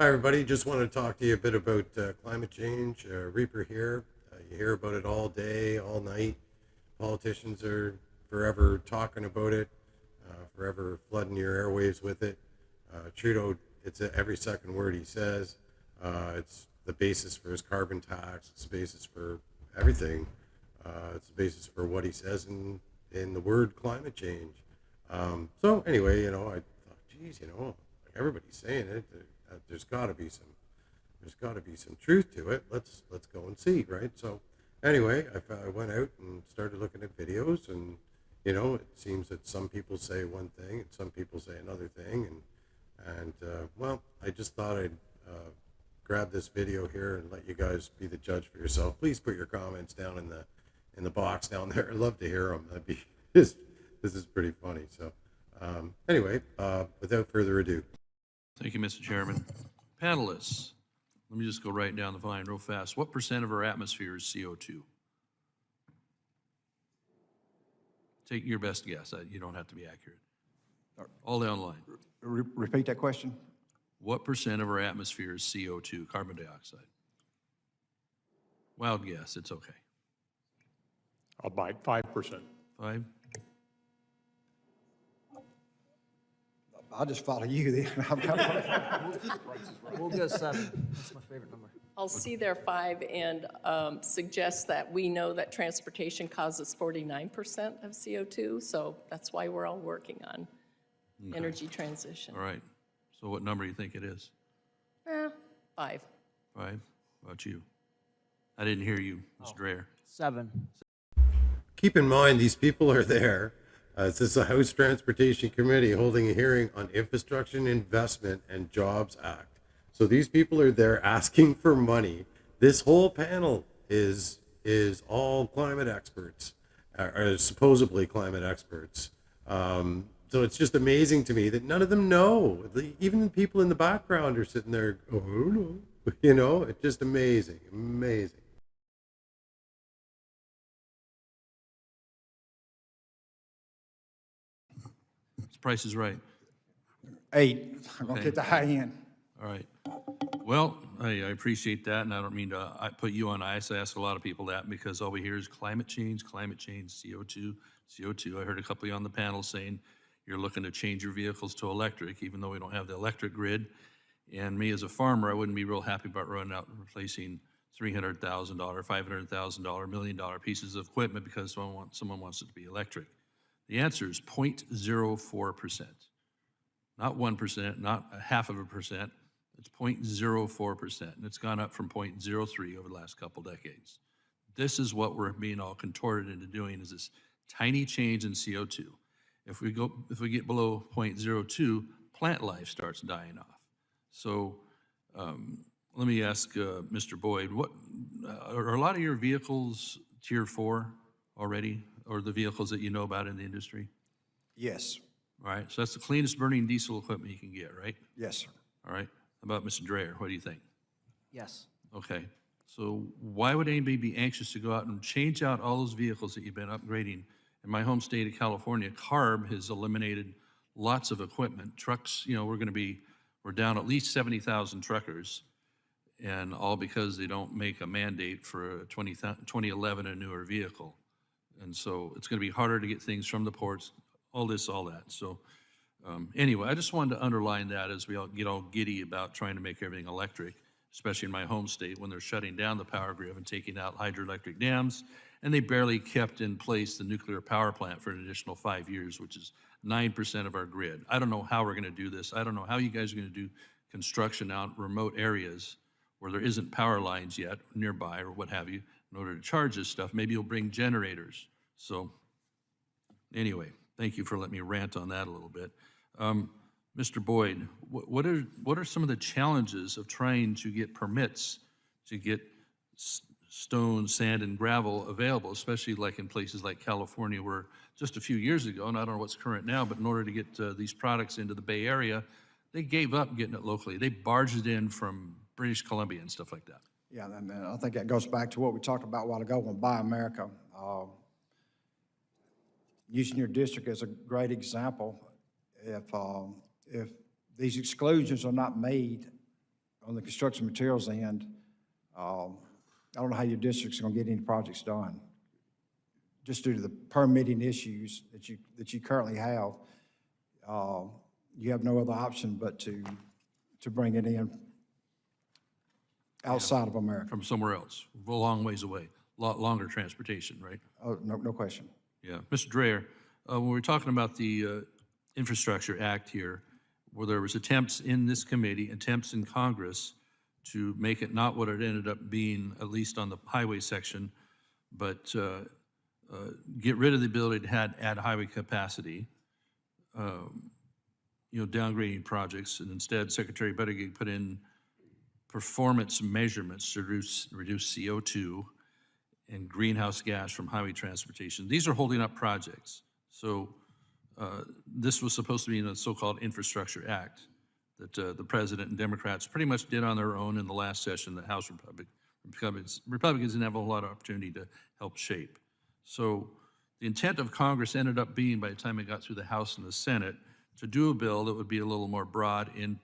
Hi, everybody. Just want to talk to you a bit about climate change. Reaper here. You hear about it all day, all night. Politicians are forever talking about it, forever flooding your airwaves with it. Trudeau, it's every second word he says. It's the basis for his carbon tax. It's the basis for everything. It's the basis for what he says in the word climate change. So anyway, I thought, geez, everybody's saying it. There's got to be some truth to it. Let's go and see, right? So anyway, I went out and started looking at videos, and it seems that some people say one thing and some people say another thing, and well, I just thought I'd grab this video here and let you guys be the judge for yourself. Please put your comments down in the box down there. I'd love to hear them. That'd be this is pretty funny. So anyway, without further ado. Thank you, Mr. Chairman. Panelists, let me just go right down the line real fast. What percent of our atmosphere is CO2? Take your best guess. You don't have to be accurate. All down the line. Repeat that question. What percent of our atmosphere is CO2, carbon dioxide? Wild guess, it's okay. I'll bite 5%. 5? I'll just follow you then. We'll go 7. That's my favorite number. I'll see their 5 and suggest that we know that transportation causes 49% of CO2, so that's why we're all working on energy transition. All right. So what number do you think it is? 5. 5? How about you? I didn't hear you, Mr. Dreyer. 7. Keep in mind, these people are there. This is the House Transportation Committee holding a hearing on Infrastructure Investment and Jobs Act. So these people are there asking for money. This whole panel is all climate experts, or supposedly climate experts. So it's just amazing to me that none of them know. Even the people in the background are sitting there, oh, no. It's just amazing, amazing. Price is Right. 8. I'm going to Okay. get the high end. All right. Well, I appreciate that, and I don't mean to put you on ice. I ask a lot of people that because all we hear is climate change, CO2, CO2. I heard a couple of you on the panel saying you're looking to change your vehicles to electric, even though we don't have the electric grid. And me as a farmer, I wouldn't be real happy about running out and replacing $300,000, $500,000, $1 million pieces of equipment because someone wants it to be electric. The answer is 0.04%. Not 1%, not a half of a percent. It's 0.04%, and it's gone up from 0.03 over the last couple decades. This is what we're being all contorted into doing, is this tiny change in CO2. If we get below 0.02, plant life starts dying off. So let me ask Mr. Boyd, what are a lot of your vehicles Tier 4 already, or the vehicles that you know about in the industry? Yes. All right, so that's the cleanest burning diesel equipment you can get, right? Yes, sir. All right, how about Mr. Dreyer? What do you think? Yes. Okay, so why would anybody be anxious to go out and change out all those vehicles that you've been upgrading? In my home state of California, CARB has eliminated lots of equipment. Trucks, we're down at least 70,000 truckers, and all because they don't make a mandate for a 2011 and newer vehicle. And so it's going to be harder to get things from the ports, all that. So anyway, I just wanted to underline that as we all get all giddy about trying to make everything electric, especially in my home state when they're shutting down the power grid and taking out hydroelectric dams. And they barely kept in place the nuclear power plant for an additional 5 years, which is 9% of our grid. I don't know how we're going to do this. I don't know how you guys are going to do construction out in remote areas where there isn't power lines yet nearby or what have you in order to charge this stuff. Maybe you'll bring generators. So anyway, thank you for letting me rant on that a little bit. Mr. Boyd, what are some of the challenges of trying to get permits to get stone, sand, and gravel available, especially like in places like California where just a few years ago, and I don't know what's current now, but in order to get these products into the Bay Area, they gave up getting it locally. They barged it in from British Columbia and stuff like that. Yeah, and I think that goes back to what we talked about a while ago on Buy America. Using your district as a great example, if these exclusions are not made on the construction materials end, I don't know how your district's gonna get any projects done. Just due to the permitting issues that you currently have, you have no other option but to bring it in outside of America. From somewhere else, a long ways away, longer transportation, right? Oh, no question. Yeah. Mr. Dreyer, when we're talking about the Infrastructure Act here, where there was attempts in this committee, attempts in Congress to make it not what it ended up being, at least on the highway section, but get rid of the ability to add highway capacity, downgrading projects, and instead Secretary Buttigieg put in performance measurements to reduce CO2 and greenhouse gas from highway transportation. These are holding up projects. So this was supposed to be in a so-called Infrastructure Act that the president and Democrats pretty much did on their own in the last session that House Republicans didn't have a whole lot of opportunity to help shape. So the intent of Congress ended up being, by the time it got through the House and the Senate, to do a bill that would be a little more broad in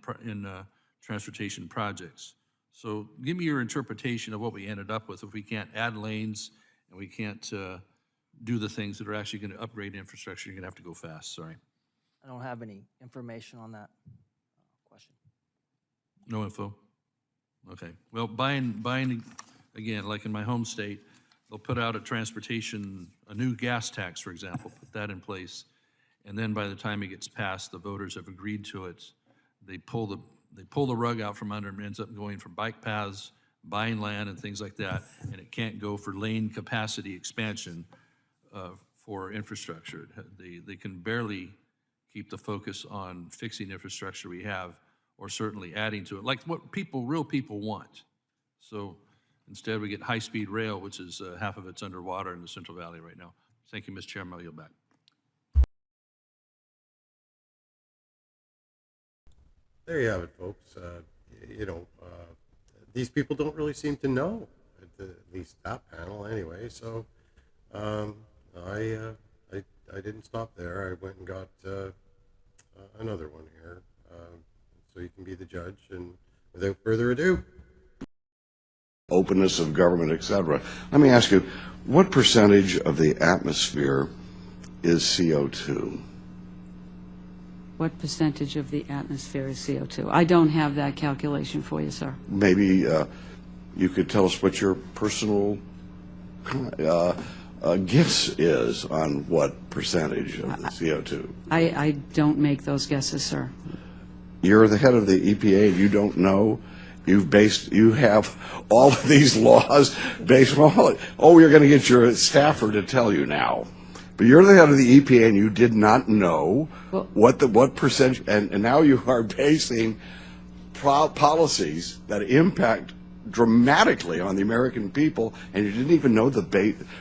transportation projects. So give me your interpretation of what we ended up with if we can't add lanes and we can't do the things that are actually going to upgrade infrastructure. You're going to have to go fast. Sorry. I don't have any information on that question. No info? Okay. Well, buying, again, like in my home state, they'll put out a new gas tax, for example, put that in place. And then by the time it gets passed, the voters have agreed to it. They pull the rug out from under them, ends up going for bike paths, buying land and things like that, and it can't go for lane capacity expansion for infrastructure. They can barely keep the focus on fixing infrastructure we have, or certainly adding to it, like what real people want. So instead we get high-speed rail, which is half of it's underwater in the Central Valley right now. Thank you, Mr. Chairman, I'll yield back. There you have it, folks. These people don't really seem to know, at least that panel anyway. So I didn't stop there. I went and got another one here, so you can be the judge. And without further ado, openness of government, etc. Let me ask you, what percentage of the atmosphere is CO2? What percentage of the atmosphere is CO2? I don't have that calculation for you, sir. Maybe you could tell us what your personal guess is on what percentage of the CO2. I don't make those guesses, sir. You're the head of the EPA and you don't know? You have all of these laws based on, you're going to get your staffer to tell you now. But you're the head of the EPA and you did not know what percentage, and now you are basing policies that impact dramatically on the American people, and you didn't even know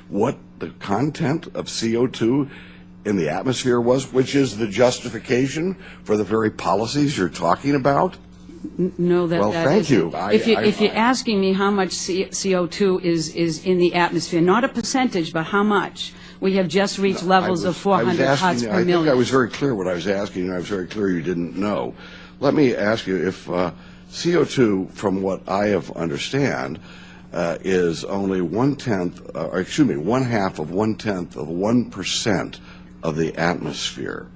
what the content of CO2 in the atmosphere was, which is the justification for the very policies you're talking about? No, that Well, that thank isn't. you. If you're asking me how much CO2 is in the atmosphere, not a percentage, but how much, we have just reached levels of 400 parts per million. I think I was very clear what I was asking, and I was very clear you didn't know. Let me ask you if CO2, from what I have understand, is only one half of 1% of the atmosphere.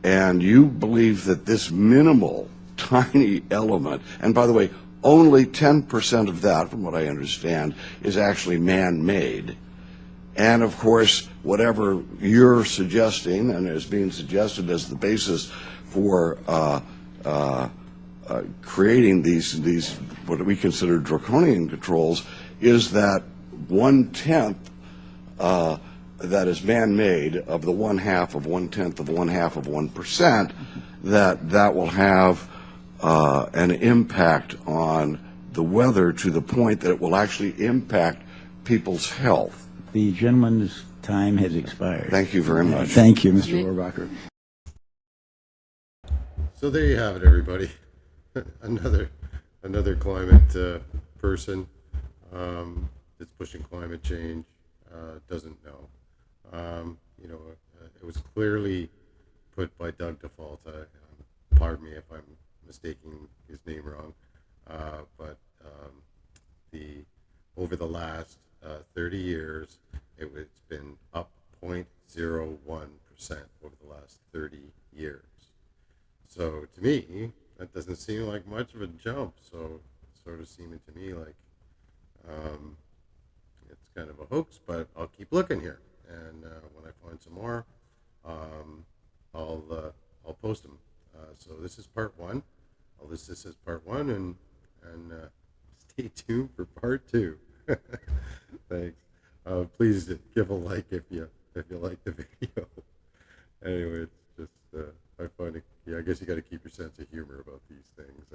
And you believe that this minimal, tiny element, and by the way, only 10% of that, from what I understand, is actually man-made. And of course, whatever you're suggesting and is being suggested as the basis for creating these what we consider draconian controls is that 1/10 that is man-made of the 1/2 of 1/10 of 1/2 of 1%, that will have an impact on the weather to the point that it will actually impact people's health. The gentleman's time has expired. Thank you very much. Thank you, Mr. Rohrabacher. so there you have it, everybody. another climate person that's pushing climate change doesn't know. It was clearly put by Doug to fault. Pardon me if I'm mistaking his name wrong. But the over the last 30 years, it's been up 0.01% over the last 30 years. So to me, that doesn't seem like much of a jump. So it's sort of seeming to me like it's kind of a hoax, but I'll keep looking here. And when I find some more, I'll post them. So this is part one. I'll list this as part one, and stay tuned for part two. Thanks. Please give a like if you like the video. Anyway, it's just I find it. Yeah, I guess you got to keep your sense of humor about these things.